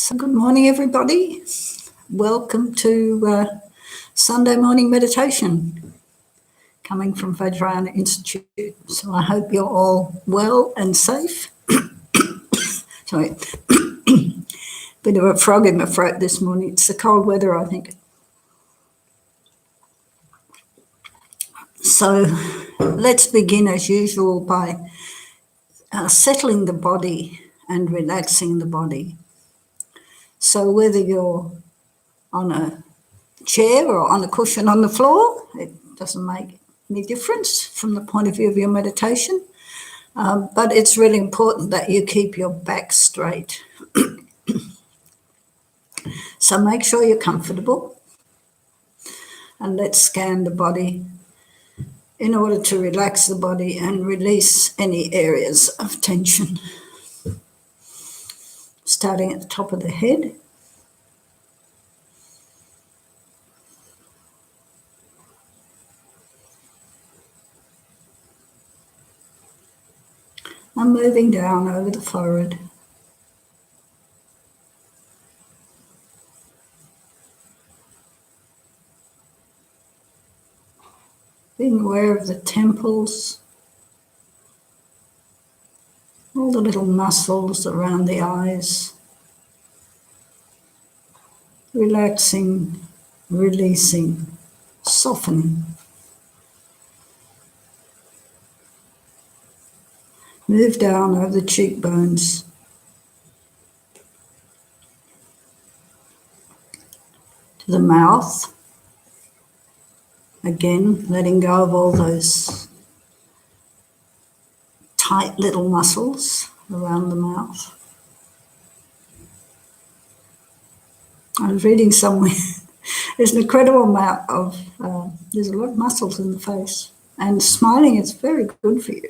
So good morning, everybody. Welcome to Sunday morning meditation coming from Vajrayana Institute. So I hope you're all well and safe. Sorry, bit of a frog in my throat this morning. It's the cold weather, I think. So let's begin as usual by settling the body and relaxing the body. So whether you're on a chair or on a cushion on the floor, it doesn't make any difference from the point of view of your meditation. But it's really important that you keep your back straight. So make sure you're comfortable, and let's scan the body in order to relax the body and release any areas of tension. Starting at the top of the head. And moving down over the forehead. Being aware of the temples, all the little muscles around the eyes. Relaxing, releasing, softening. Move down over the cheekbones. To the mouth. Again, letting go of all those tight little muscles around the mouth. I was reading somewhere, there's an incredible amount of, there's a lot of muscles in the face, and smiling is very good for you.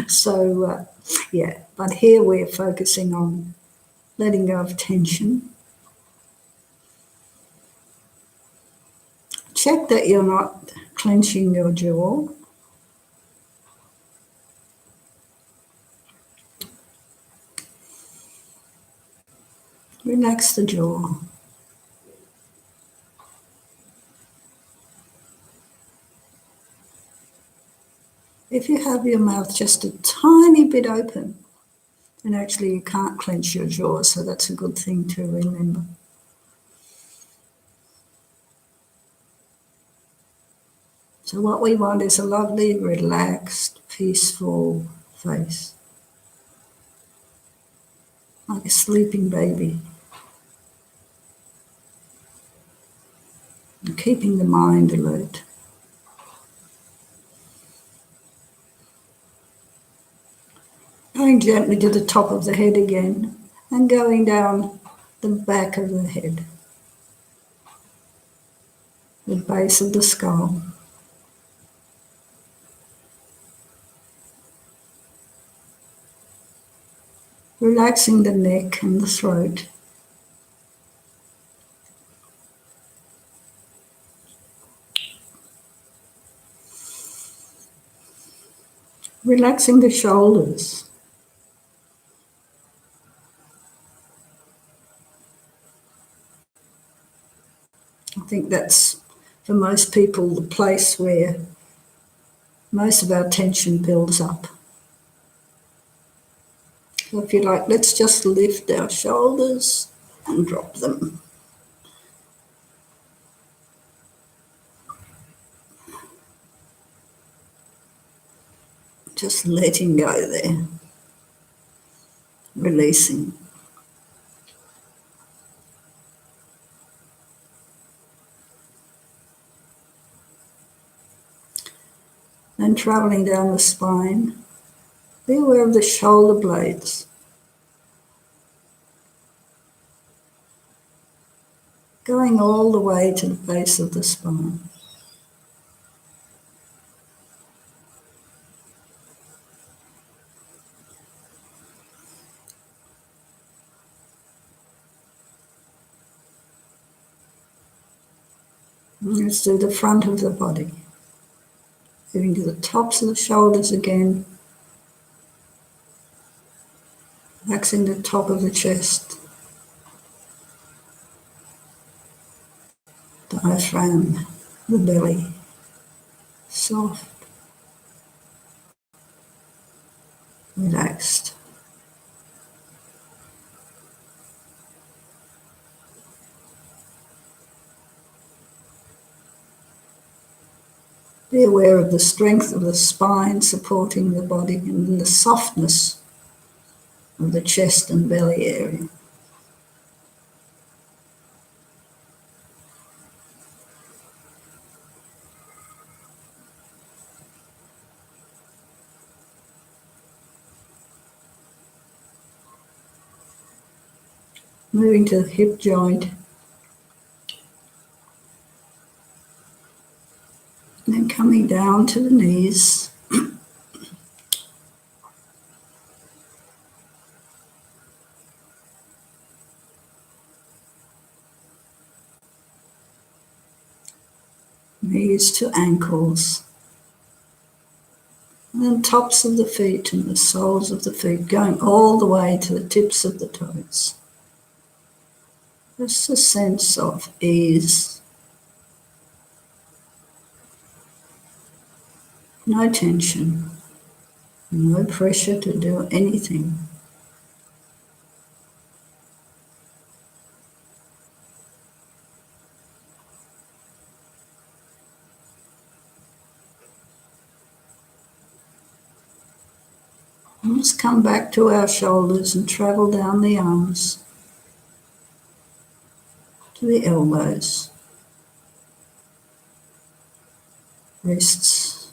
So, yeah, but here we're focusing on letting go of tension. Check that you're not clenching your jaw. Relax the jaw. If you have your mouth just a tiny bit open, then actually you can't clench your jaw, so that's a good thing to remember. So what we want is a lovely, relaxed, peaceful face. Like a sleeping baby. And keeping the mind alert. Going gently to the top of the head again and going down the back of the head. The base of the skull. Relaxing the neck and the throat. Relaxing the shoulders. I think that's, for most people, the place where most of our tension builds up. So if you like, let's just lift our shoulders and drop them. Just letting go there. Releasing. Then travelling down the spine, be aware of the shoulder blades. Going all the way to the base of the spine. And let's do the front of the body. Moving to the tops of the shoulders again. Relaxing the top of the chest, diaphragm, the belly, soft, relaxed. Be aware of the strength of the spine supporting the body and the softness of the chest and belly area. Moving to the hip joint, and then coming down to the knees. Knees to ankles, and then tops of the feet and the soles of the feet, going all the way to the tips of the toes. Just a sense of ease, no tension, no pressure to do anything. Let's come back to our shoulders and travel down the arms to the elbows, wrists,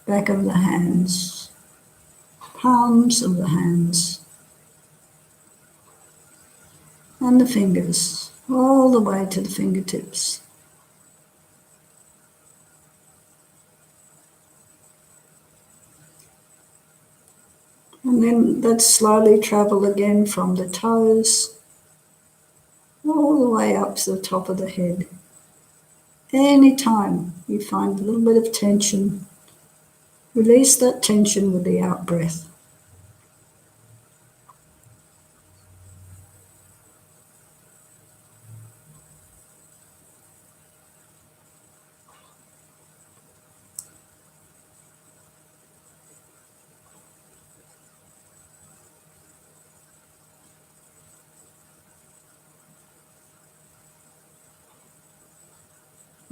back of the hands, palms of the hands, and the fingers, all the way to the fingertips. And then let's slowly travel again from the toes all the way up to the top of the head. Anytime you find a little bit of tension, release that tension with the out breath.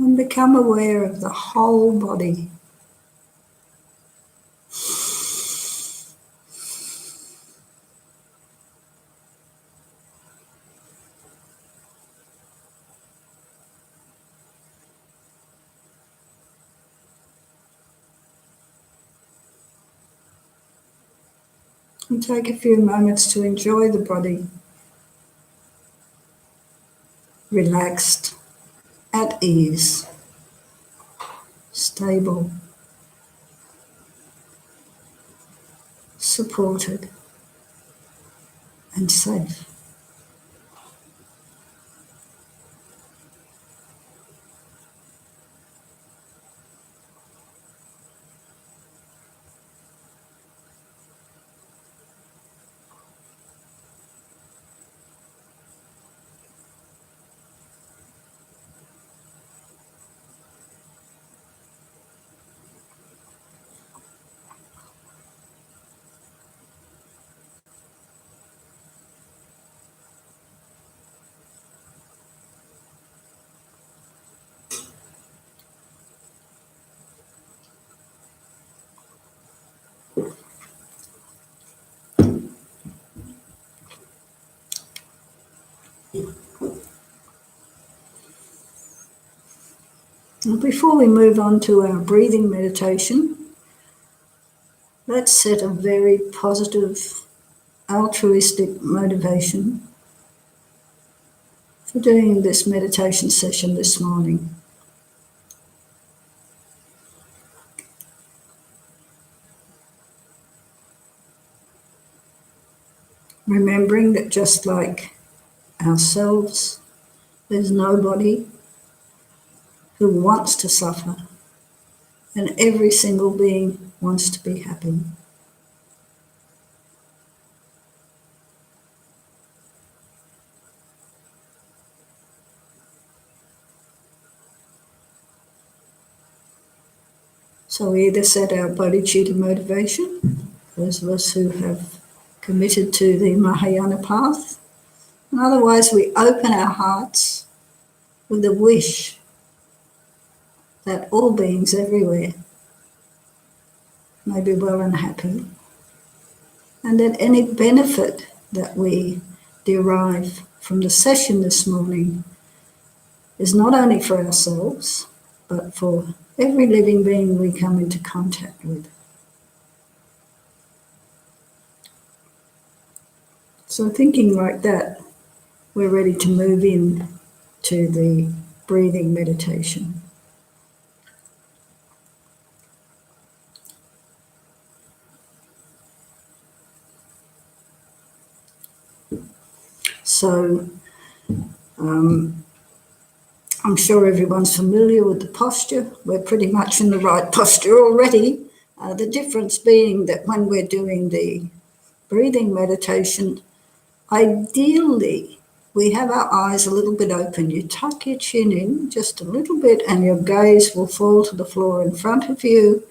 And become aware of the whole body. And take a few moments to enjoy the body, relaxed, at ease, stable, supported, and safe. And before we move on to our breathing meditation, let's set a very positive, altruistic motivation for doing this meditation session this morning. Remembering that just like ourselves, there's nobody who wants to suffer And every single being wants to be happy. So we either set our bodhicitta motivation, those of us who have committed to the Mahayana path, and otherwise we open our hearts with a wish that all beings everywhere may be well and happy, and that any benefit that we derive from the session this morning is not only for ourselves, but for every living being we come into contact with. So thinking like that, we're ready to move in to the breathing meditation. So I'm sure everyone's familiar with the posture. We're pretty much in the right posture already. The difference being that when we're doing the breathing meditation, ideally we have our eyes a little bit open. You tuck your chin in just a little bit and your gaze will fall to the floor in front of you,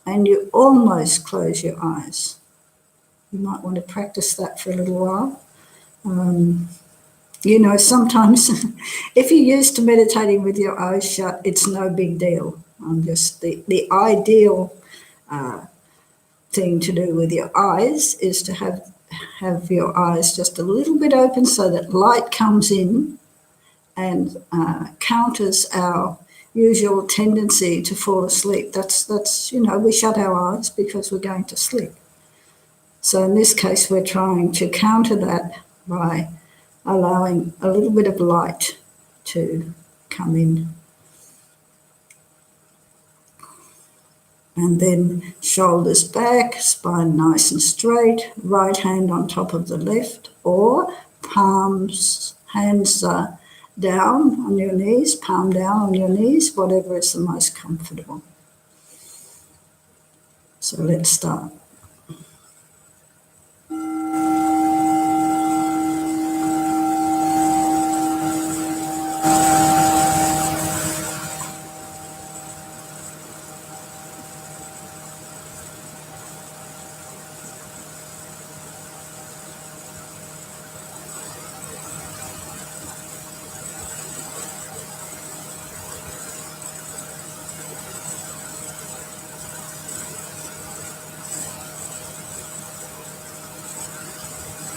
and you almost close your eyes. You might want to practice that for a little while. Sometimes if you're used to meditating with your eyes shut, it's no big deal. Just the ideal thing to do with your eyes is to have your eyes just a little bit open so that light comes in and counters our usual tendency to fall asleep. That's we shut our eyes because we're going to sleep. So in this case, we're trying to counter that by allowing a little bit of light to come in. And then shoulders back, spine nice and straight, right hand on top of the left, or hands down on your knees, palm down on your knees, whatever is the most comfortable. So let's start.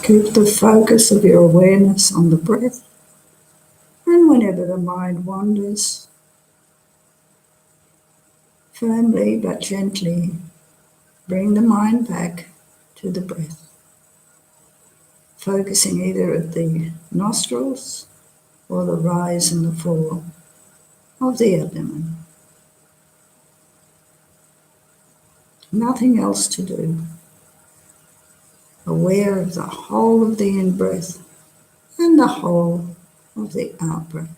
Keep the focus of your awareness on the breath, and whenever the mind wanders, firmly but gently bring the mind back to the breath, focusing either at the nostrils or the rise and the fall of the abdomen. Nothing else to do. Aware of the whole of the in-breath and the whole of the out-breath.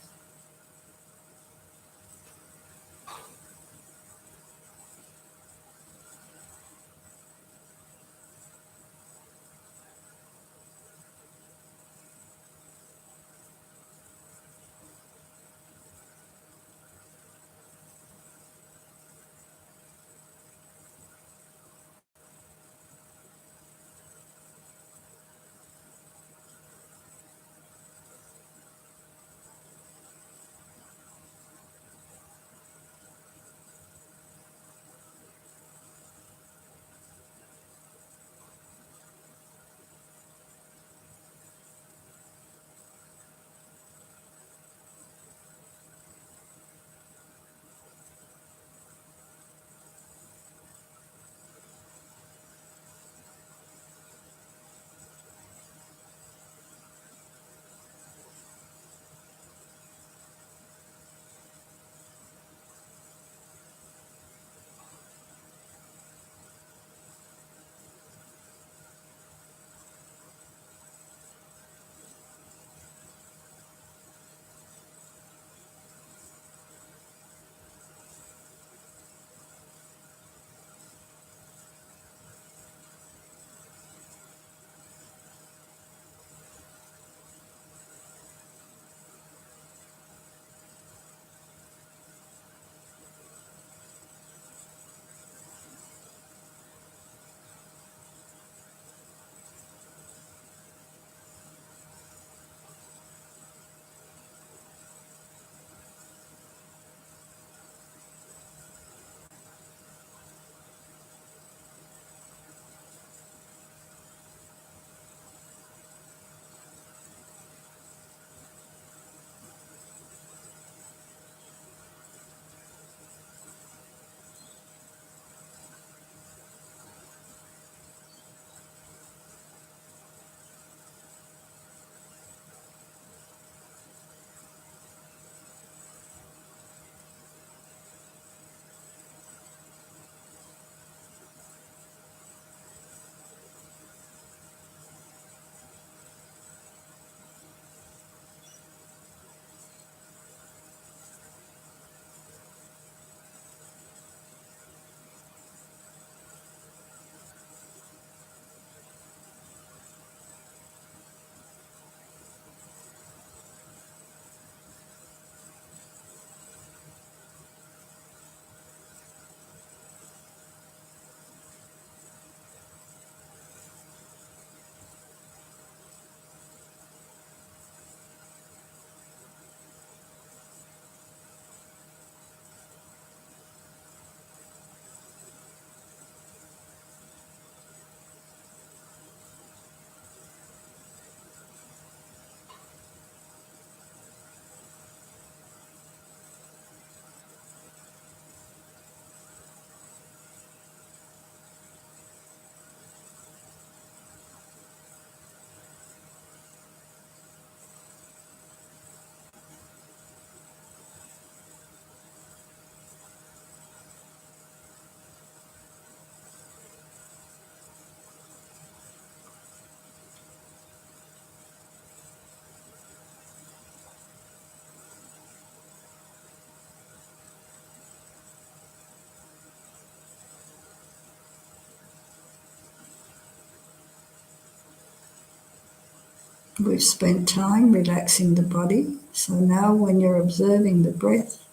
We've spent time relaxing the body, so now when you're observing the breath,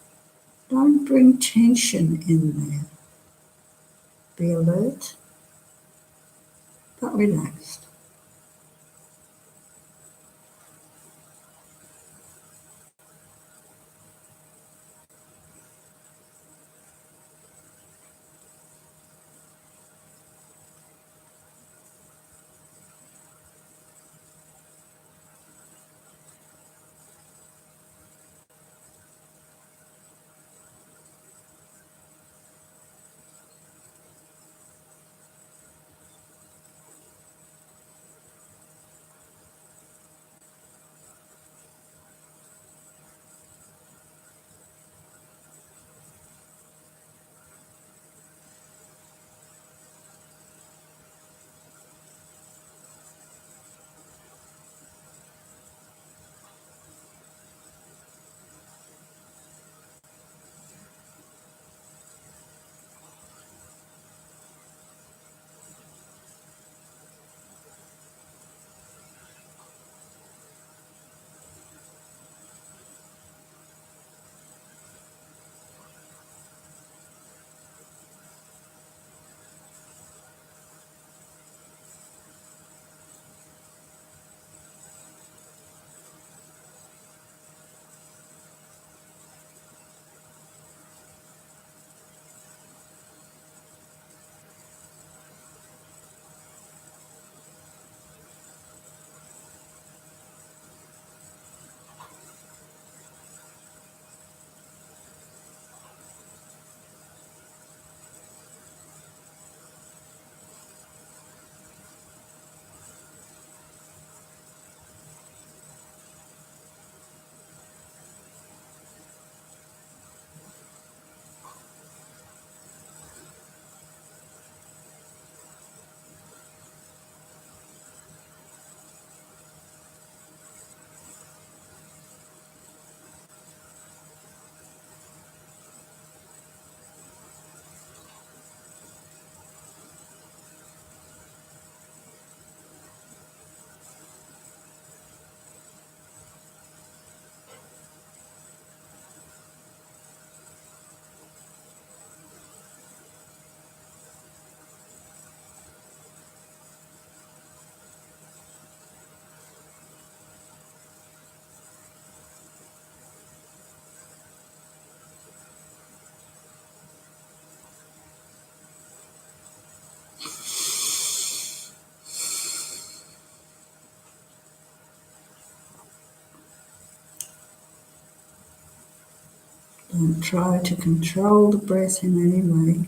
don't bring tension in there. Be alert, but relaxed. Don't try to control the breath in any way.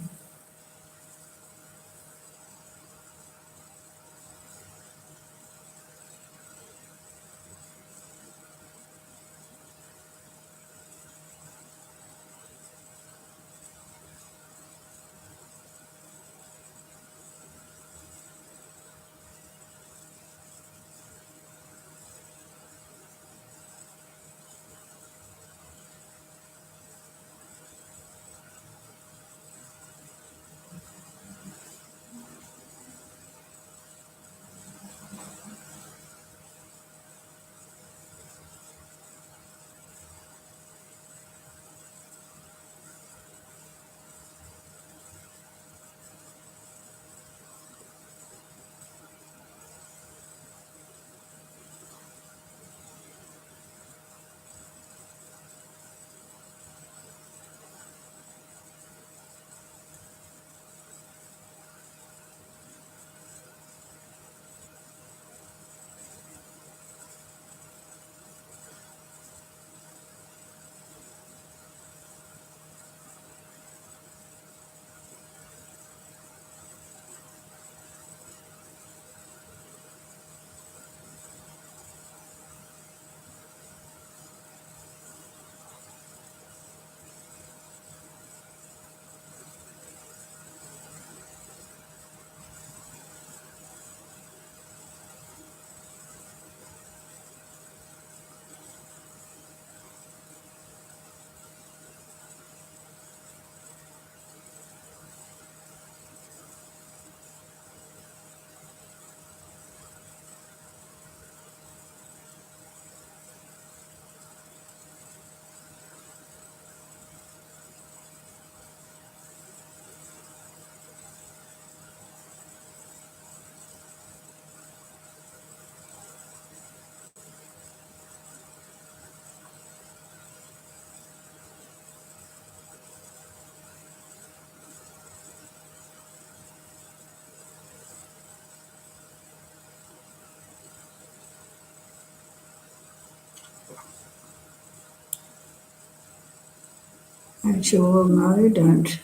As you all know, don't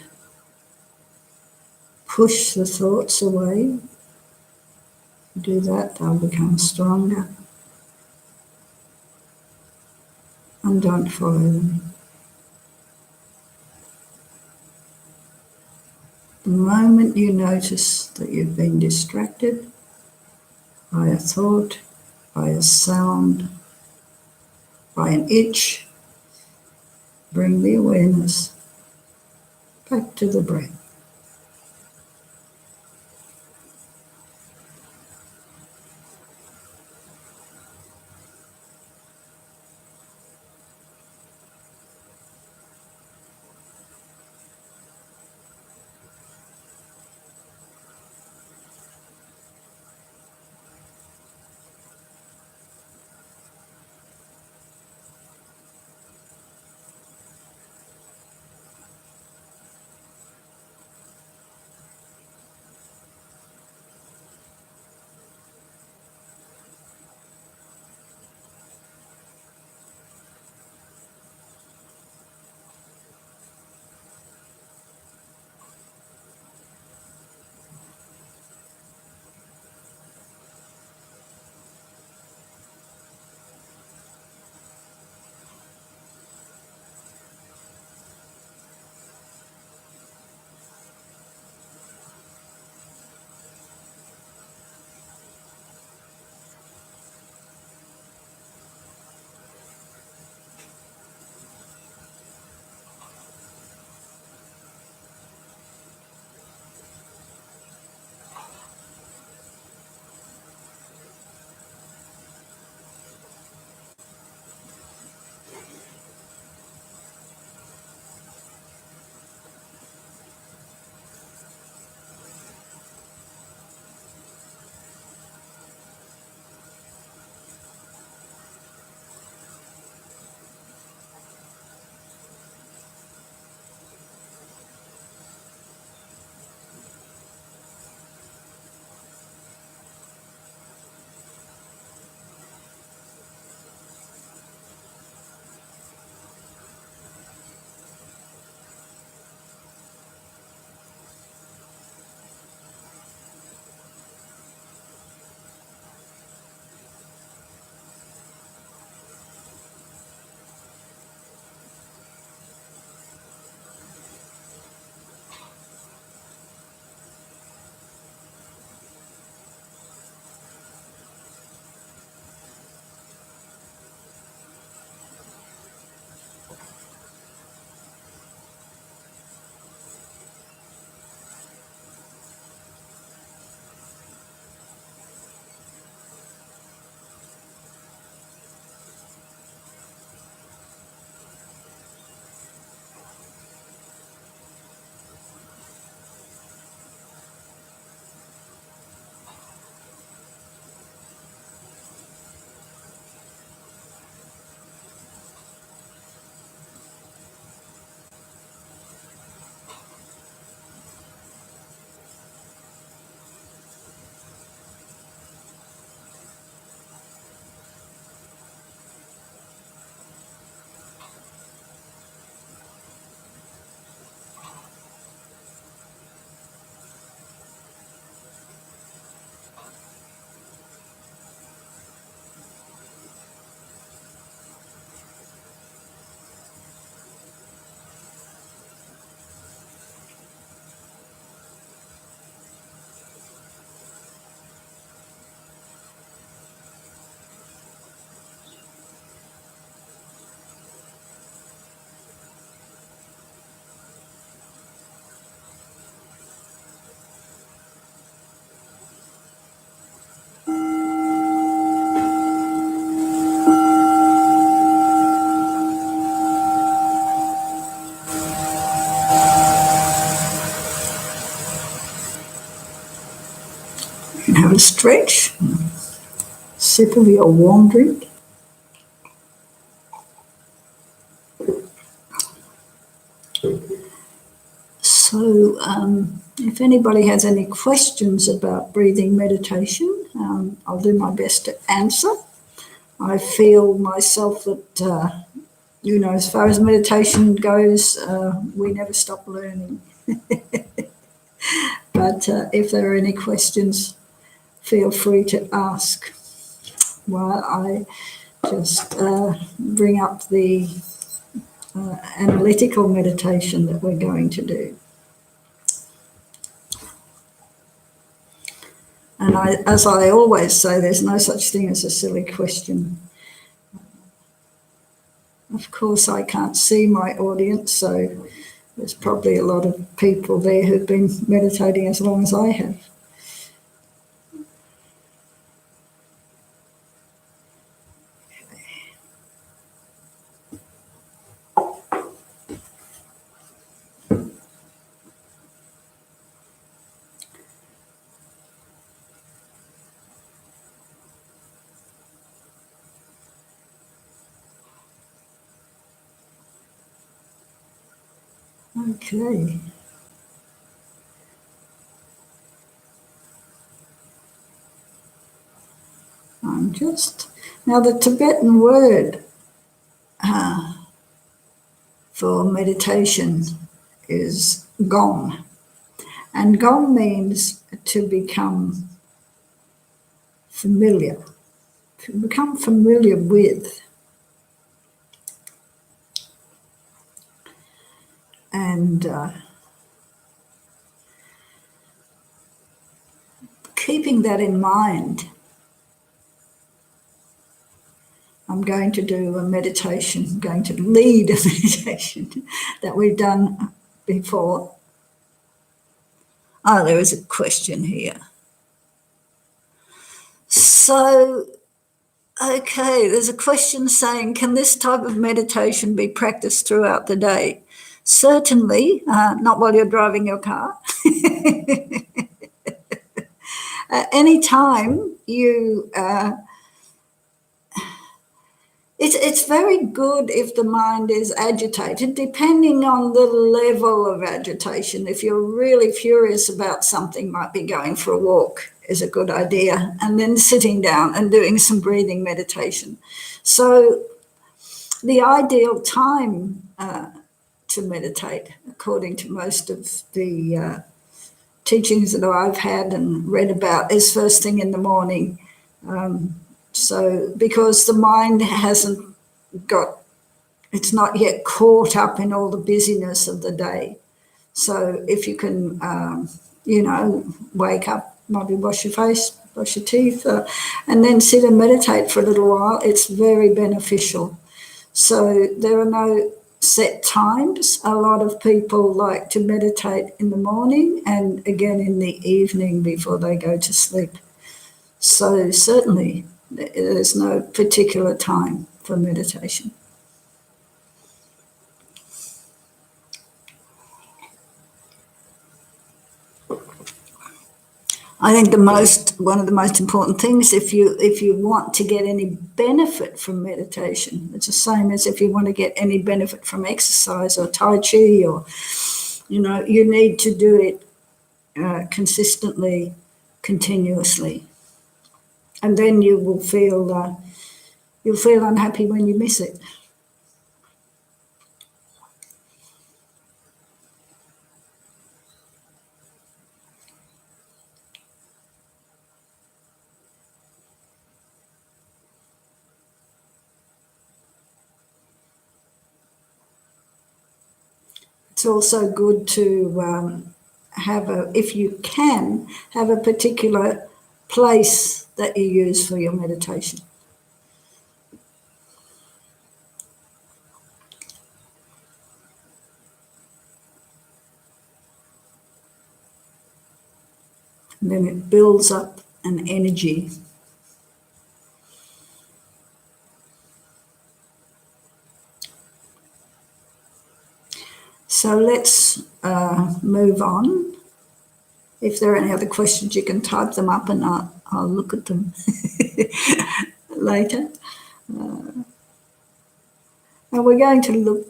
push the thoughts away. Do that, they'll become stronger. And don't follow them. The moment you notice that you've been distracted by a thought, by a sound, by an itch, bring the awareness back to the breath. You can have a stretch, sip of your warm drink. So, if anybody has any questions about breathing meditation, I'll do my best to answer. I feel myself that as far as meditation goes, we never stop learning. But if there are any questions, feel free to ask while I just bring up the analytical meditation that we're going to do. And as I always say, there's no such thing as a silly question. Of course, I can't see my audience, so there's probably a lot of people there who've been meditating as long as I have. Okay. Now the Tibetan word for meditation is gom. And gom means to become familiar, with. And keeping that in mind, I'm going to do a meditation, I'm going to lead a meditation that we've done before. Oh, there is a question here. So, okay, there's a question saying, can this type of meditation be practiced throughout the day? Certainly, not while you're driving your car. Anytime you... It's very good if the mind is agitated, depending on the level of agitation. If you're really furious about something, might be going for a walk is a good idea, and then sitting down and doing some breathing meditation. So the ideal time to meditate, according to most of the teachings that I've had and read about, is first thing in the morning. So because the mind it's not yet caught up in all the busyness of the day. So if you can, wake up, maybe wash your face, brush your teeth, and then sit and meditate for a little while, it's very beneficial. So there are no set times. A lot of people like to meditate in the morning and again in the evening before they go to sleep. So certainly there's no particular time for meditation. I think one of the most important things, if you want to get any benefit from meditation, it's the same as if you want to get any benefit from exercise or Tai Chi, or you need to do it consistently, continuously, and then you will feel you'll feel unhappy when you miss it. It's also good to if you can, have a particular place that you use for your meditation. And then it builds up an energy. So let's move on. If there are any other questions, you can type them up and I'll look at them later. And we're going to look.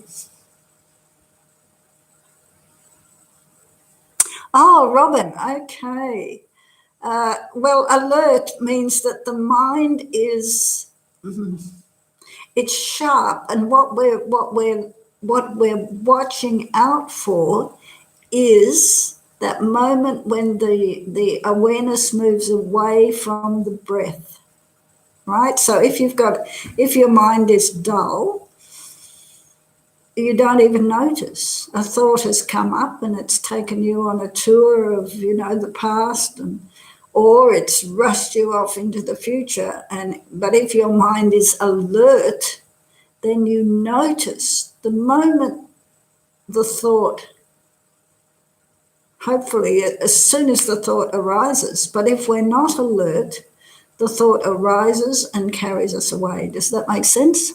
Oh, Robin, okay. Well, alert means that the mind is it's sharp, and what we're watching out for is that moment when the awareness moves away from the breath, right? So if your mind is dull, you don't even notice. A thought has come up and it's taken you on a tour of, the past, or it's rushed you off into the future. But if your mind is alert, then you notice the moment the thought, hopefully as soon as the thought arises. But if we're not alert, the thought arises and carries us away. Does that make sense?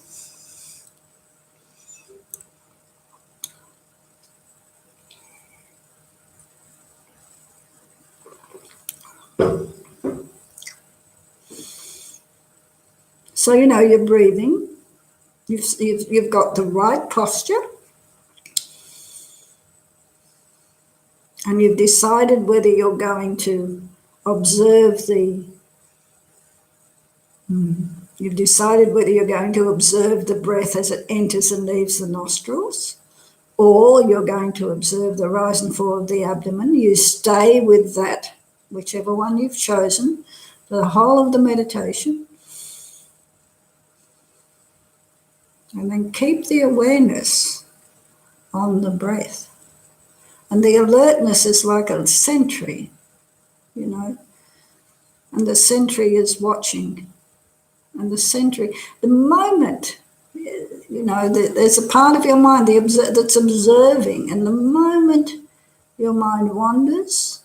So, you're breathing. You've got the right posture. And you've decided whether you're going to observe the breath as it enters and leaves the nostrils, or you're going to observe the rise and fall of the abdomen. You stay with that, whichever one you've chosen, for the whole of the meditation. And then keep the awareness on the breath. And the alertness is like a sentry, and the sentry is watching. And the moment, there's a part of your mind that's observing, and the moment your mind wanders,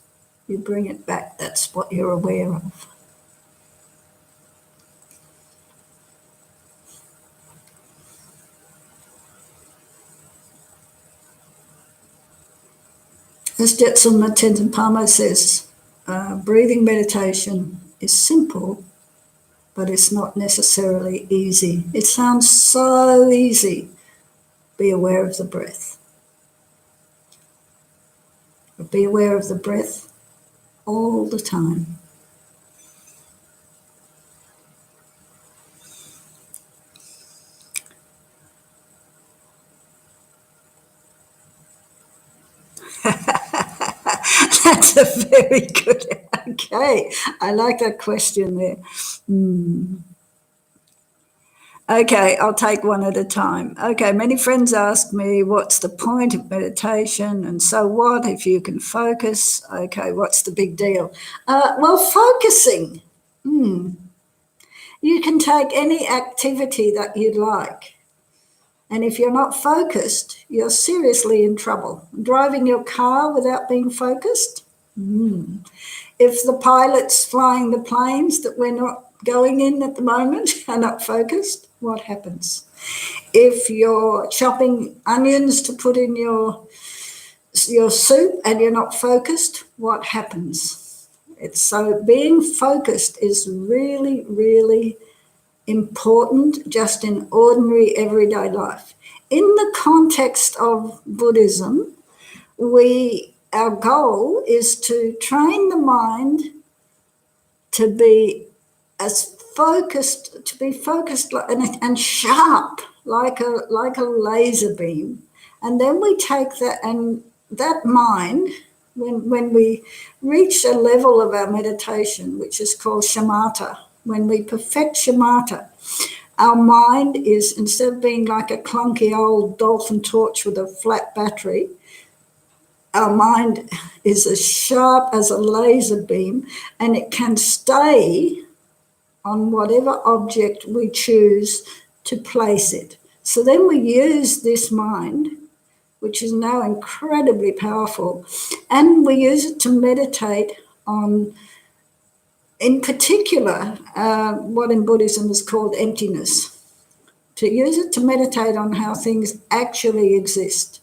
you bring it back. That's what you're aware of. As Jetsun Tenzin Palmo says, breathing meditation is simple, but it's not necessarily easy. It sounds so easy. Be aware of the breath. But be aware of the breath all the time. That's a very good, okay. I like that question there. Okay, I'll take one at a time. Okay, many friends ask me, what's the point of meditation? And so what if you can focus? Okay, what's the big deal? Well, focusing. You can take any activity that you'd like. And if you're not focused, you're seriously in trouble. Driving your car without being focused? If the pilots flying the planes that we're not going in at the moment are not focused, what happens? If you're chopping onions to put in your soup and you're not focused, what happens? So being focused is really, really important just in ordinary everyday life. In the context of Buddhism, our goal is to train the mind to be focused and sharp like a laser beam. And then we take that mind, when we reach a level of our meditation, which is called shamatha, when we perfect shamatha, our mind is, instead of being like a clunky old dolphin torch with a flat battery, our mind is as sharp as a laser beam, and it can stay on whatever object we choose to place it. So then we use this mind, which is now incredibly powerful, and we use it to meditate on, in particular, what in Buddhism is called emptiness. To use it to meditate on how things actually exist.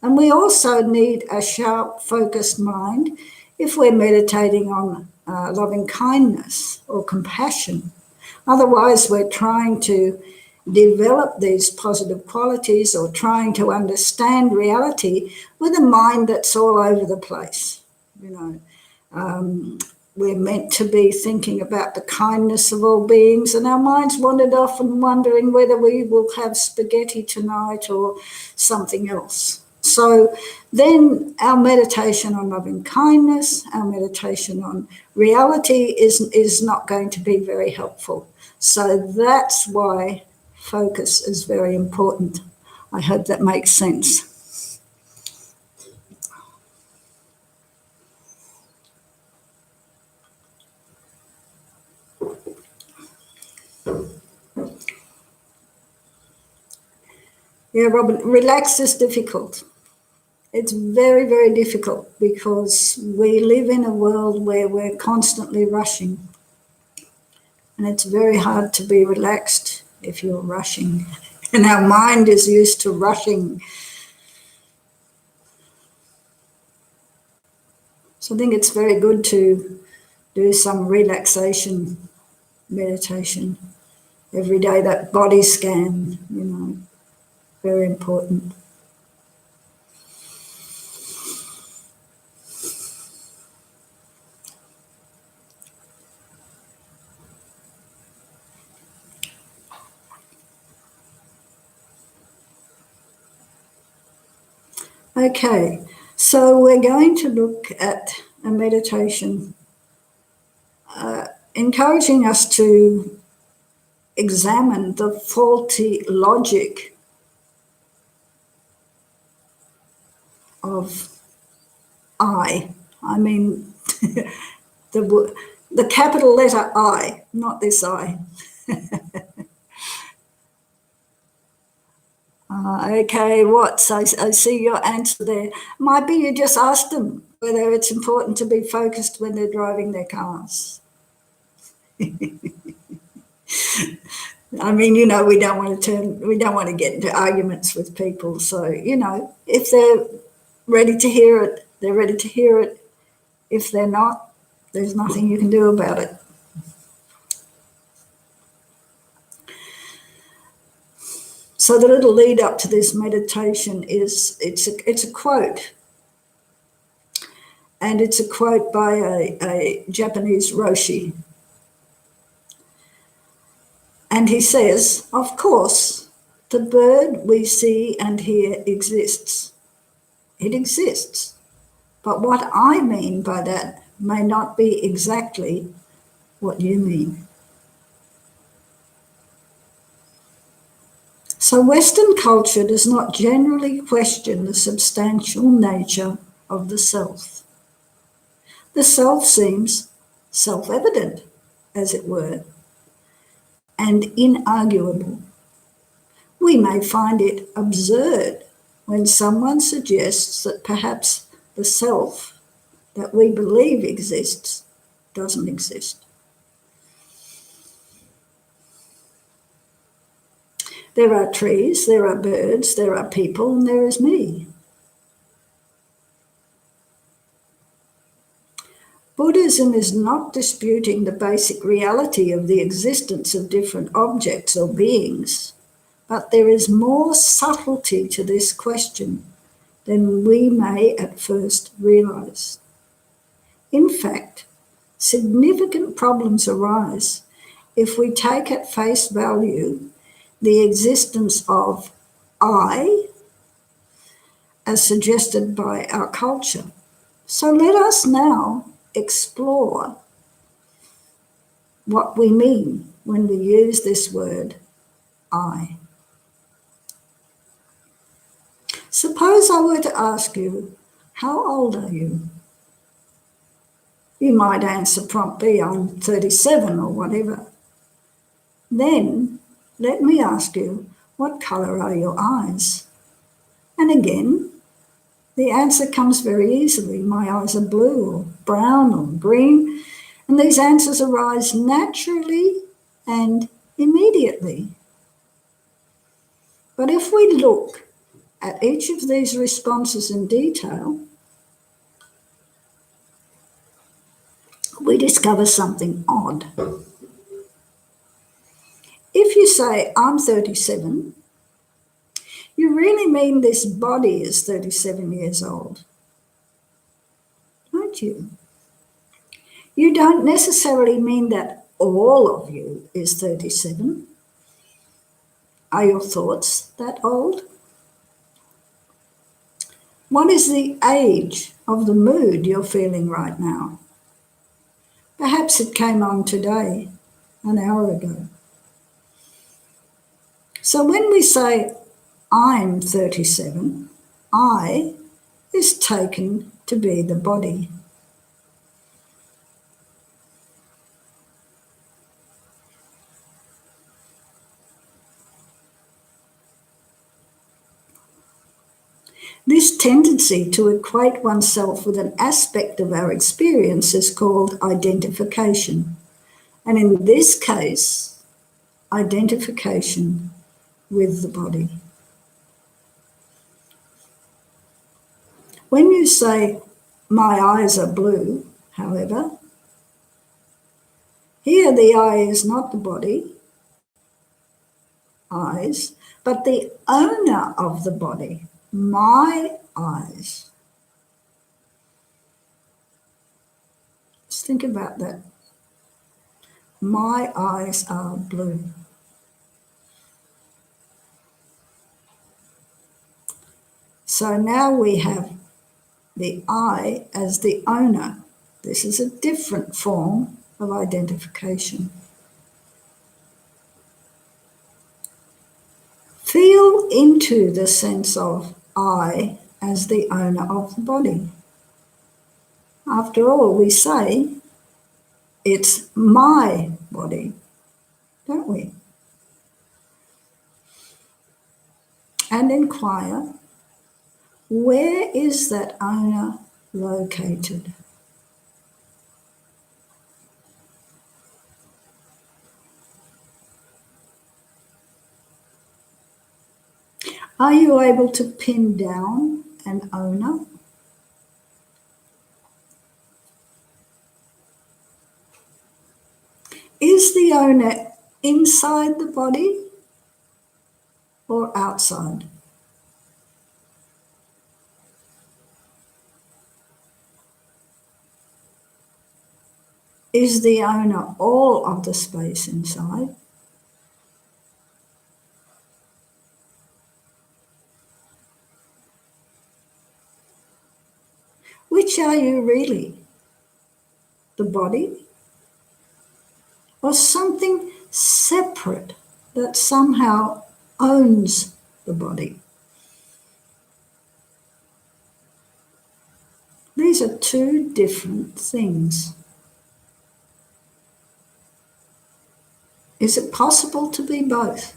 And we also need a sharp, focused mind if we're meditating on loving kindness or compassion. Otherwise, we're trying to develop these positive qualities or trying to understand reality with a mind that's all over the place. we're meant to be thinking about the kindness of all beings, and our minds wandered off and wondering whether we will have spaghetti tonight or something else. So then our meditation on loving kindness, our meditation on reality is not going to be very helpful. So that's why focus is very important. I hope that makes sense. Yeah, Robin, relax is difficult. It's very, very difficult because we live in a world where we're constantly rushing. And it's very hard to be relaxed if you're rushing. And our mind is used to rushing. So I think it's very good to do some relaxation meditation every day, that body scan, very important. Okay, so we're going to look at a meditation encouraging us to examine the faulty logic of I. I mean, the capital letter I, not this I. Okay, what? So I see your answer there. Might be you just asked them whether it's important to be focused when they're driving their cars. I mean, we don't want to get into arguments with people. So, if they're ready to hear it, they're ready to hear it. If they're not, there's nothing you can do about it. So the little lead up to this meditation is it's a quote. And it's a quote by a Japanese Roshi. And he says, "Of course, the bird we see and hear exists. It exists. But what I mean by that may not be exactly what you mean." So Western culture does not generally question the substantial nature of the self. The self seems self-evident, as it were, and inarguable. We may find it absurd when someone suggests that perhaps the self that we believe exists doesn't exist. There are trees, there are birds, there are people, and there is me. Buddhism is not disputing the basic reality of the existence of different objects or beings, but there is more subtlety to this question than we may at first realize. In fact, significant problems arise if we take at face value the existence of I as suggested by our culture. So let us now explore what we mean when we use this word I. Suppose I were to ask you, how old are you? You might answer promptly, I'm 37 or whatever. Then let me ask you, what colour are your eyes? And again, the answer comes very easily. My eyes are blue or brown or green. And these answers arise naturally and immediately. But if we look at each of these responses in detail, we discover something odd. If you say, I'm 37, you really mean this body is 37 years old, don't you? You don't necessarily mean that all of you is 37. Are your thoughts that old? What is the age of the mood you're feeling right now? Perhaps it came on today, an hour ago. So when we say, I'm 37, I is taken to be the body. This tendency to equate oneself with an aspect of our experience is called identification. And in this case, identification with the body. When you say, my eyes are blue, however, here the eye is not the body, eyes, but the owner of the body, my eyes. Just think about that. My eyes are blue. So now we have the I as the owner. This is a different form of identification. Feel into the sense of I as the owner of the body. After all, we say it's my body, don't we? And inquire, where is that owner located? Are you able to pin down an owner? Is the owner inside the body or outside? Is the owner all of the space inside? Which are you really? The body? Or something separate that somehow owns the body? These are two different things. Is it possible to be both?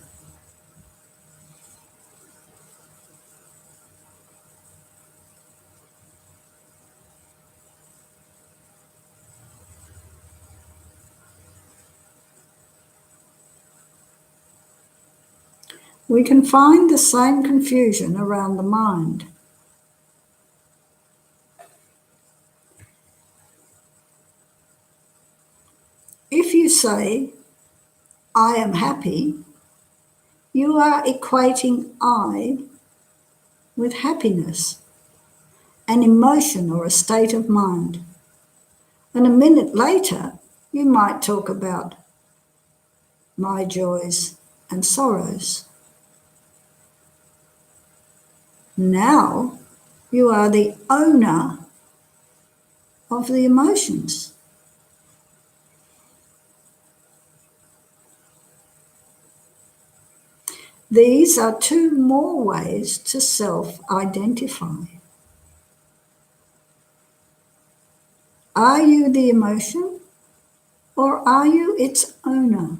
We can find the same confusion around the mind. If you say, I am happy, you are equating I with happiness, an emotion or a state of mind. And a minute later, you might talk about my joys and sorrows. Now you are the owner of the emotions. These are two more ways to self-identify. Are you the emotion or are you its owner?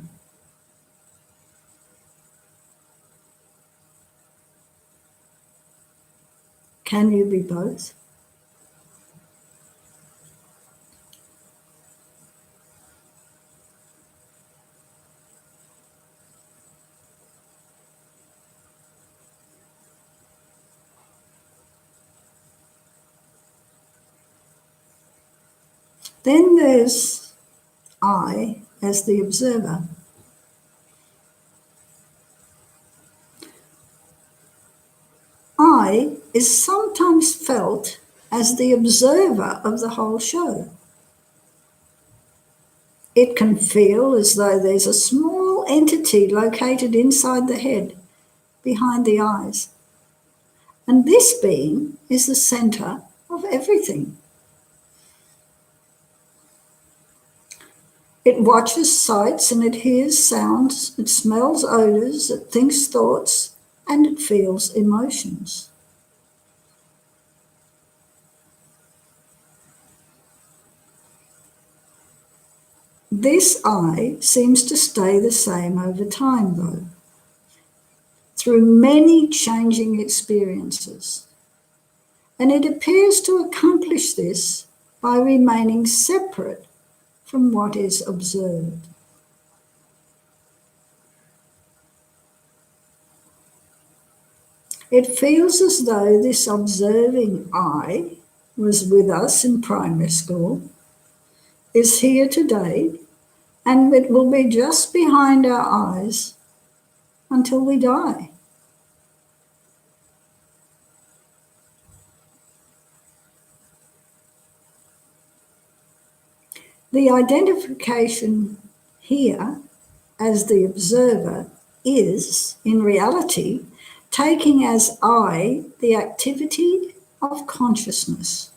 Can you be both? Then there's I as the observer. I is sometimes felt as the observer of the whole show. It can feel as though there's a small entity located inside the head, behind the eyes. And this being is the center of everything. It watches sights and it hears sounds, it smells odors, it thinks thoughts, and it feels emotions. This I seems to stay the same over time, though, through many changing experiences. And it appears to accomplish this by remaining separate from what is observed. It feels as though this observing I was with us in primary school, is here today, and it will be just behind our eyes until we die. The identification here as the observer is, in reality, taking as I the activity of consciousness,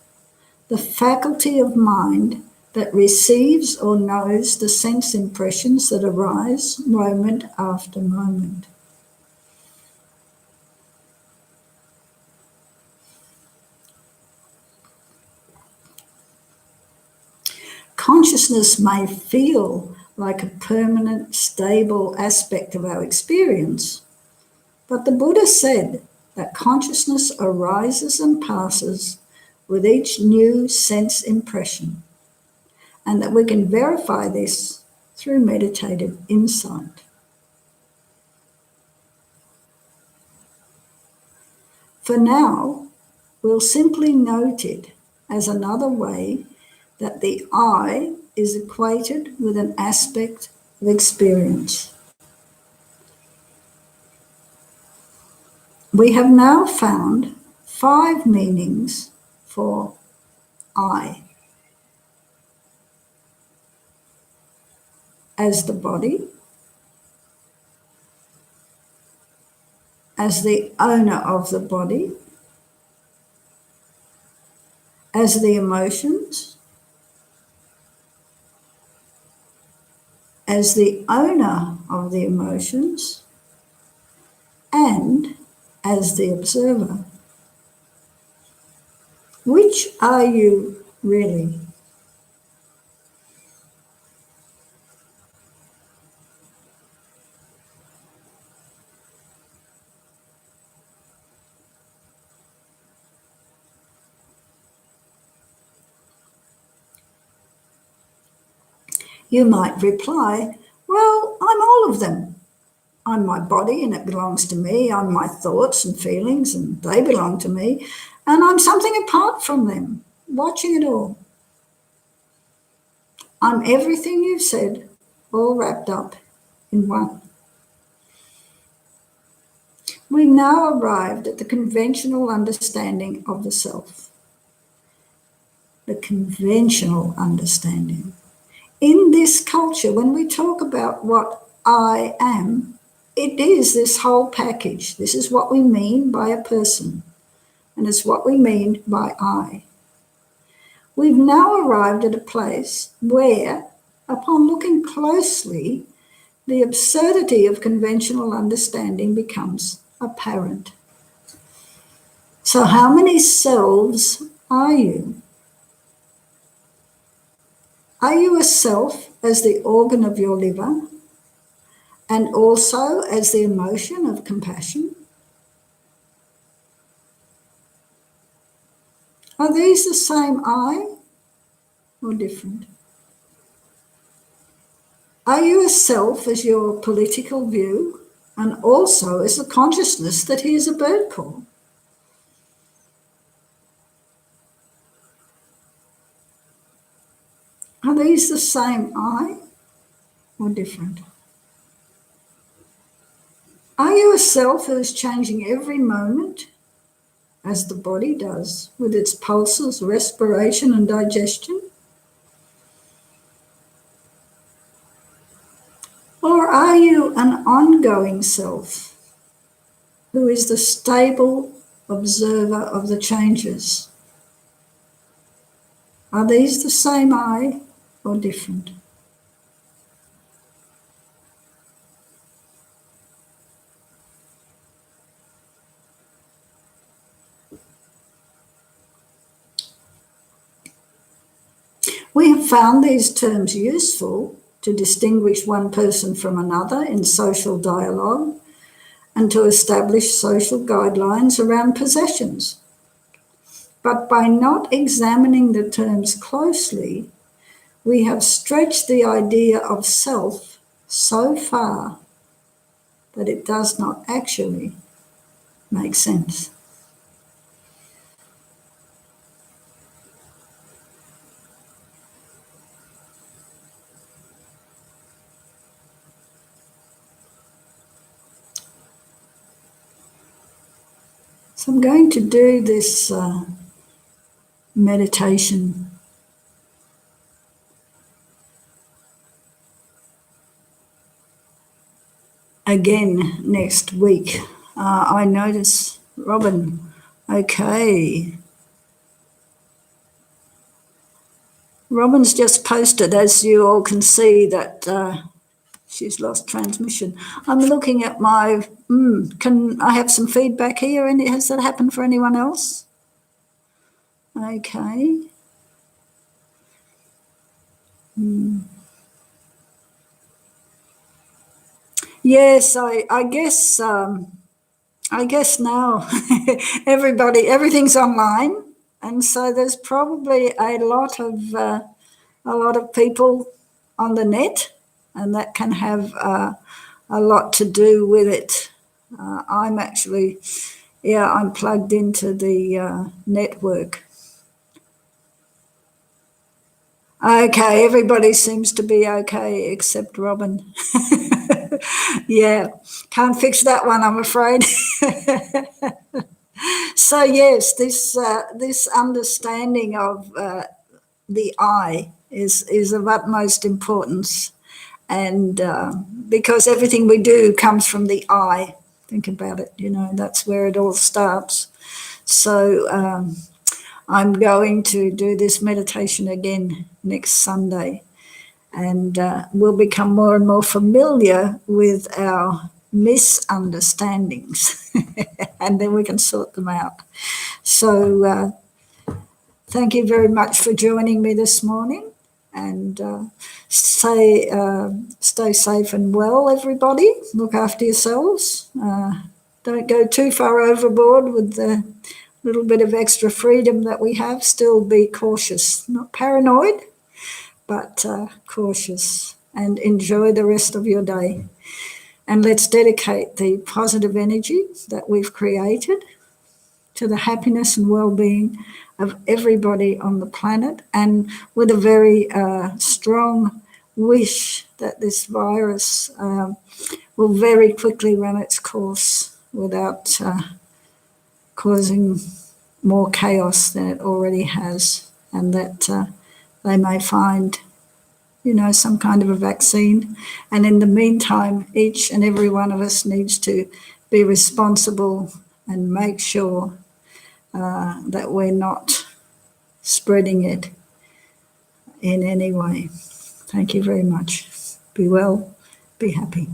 the faculty of mind that receives or knows the sense impressions that arise moment after moment. Consciousness may feel like a permanent, stable aspect of our experience, but the Buddha said that consciousness arises and passes with each new sense impression, and that we can verify this through meditative insight. For now, we'll simply note it as another way that the I is equated with an aspect of experience. We have now found 5 meanings for I: as the body, as the owner of the body, as the emotions, as the owner of the emotions, and as the observer. Which are you really? You might reply, well, I'm all of them. I'm my body and it belongs to me. I'm my thoughts and feelings and they belong to me. And I'm something apart from them, watching it all. I'm everything you've said, all wrapped up in one. We've now arrived at the conventional understanding of the self. The conventional understanding. In this culture, when we talk about what I am, it is this whole package. This is what we mean by a person, and it's what we mean by I. We've now arrived at a place where, upon looking closely, the absurdity of conventional understanding becomes apparent. So, how many selves are you? Are you a self as the organ of your liver and also as the emotion of compassion? Are these the same I or different? Are you a self as your political view and also as the consciousness that hears a bird call? Are these the same I or different? Are you a self who is changing every moment as the body does with its pulses, respiration and digestion? Or are you an ongoing self who is the stable observer of the changes? Are these the same I or different? We have found these terms useful to distinguish one person from another in social dialogue and to establish social guidelines around possessions. But by not examining the terms closely, we have stretched the idea of self so far that it does not actually make sense. So I'm going to do this meditation again next week. I notice, Robin, okay. Robin's just posted, as you all can see, that she's lost transmission. I'm looking at my, can I have some feedback here? Has that happened for anyone else? Okay. Yes, I guess now everything's online, and so there's probably a lot of people on the net, and that can have a lot to do with it. I'm actually, I'm plugged into the network. Okay, everybody seems to be okay except Robin. Yeah, can't fix that one, I'm afraid. So yes, this understanding of the I is of utmost importance, and because everything we do comes from the I. Think about it, that's where it all starts. So I'm going to do this meditation again next Sunday, and we'll become more and more familiar with our misunderstandings, and then we can sort them out. So thank you very much for joining me this morning, and stay safe and well, everybody. Look after yourselves. Don't go too far overboard with the little bit of extra freedom that we have. Still be cautious, not paranoid, but cautious, and enjoy the rest of your day. And let's dedicate the positive energy that we've created to the happiness and well-being of everybody on the planet, and with a very strong wish that this virus will very quickly run its course without causing more chaos than it already has, and that they may find some kind of a vaccine. And in the meantime, each and every one of us needs to be responsible and make sure that we're not spreading it in any way. Thank you very much. Be well, be happy.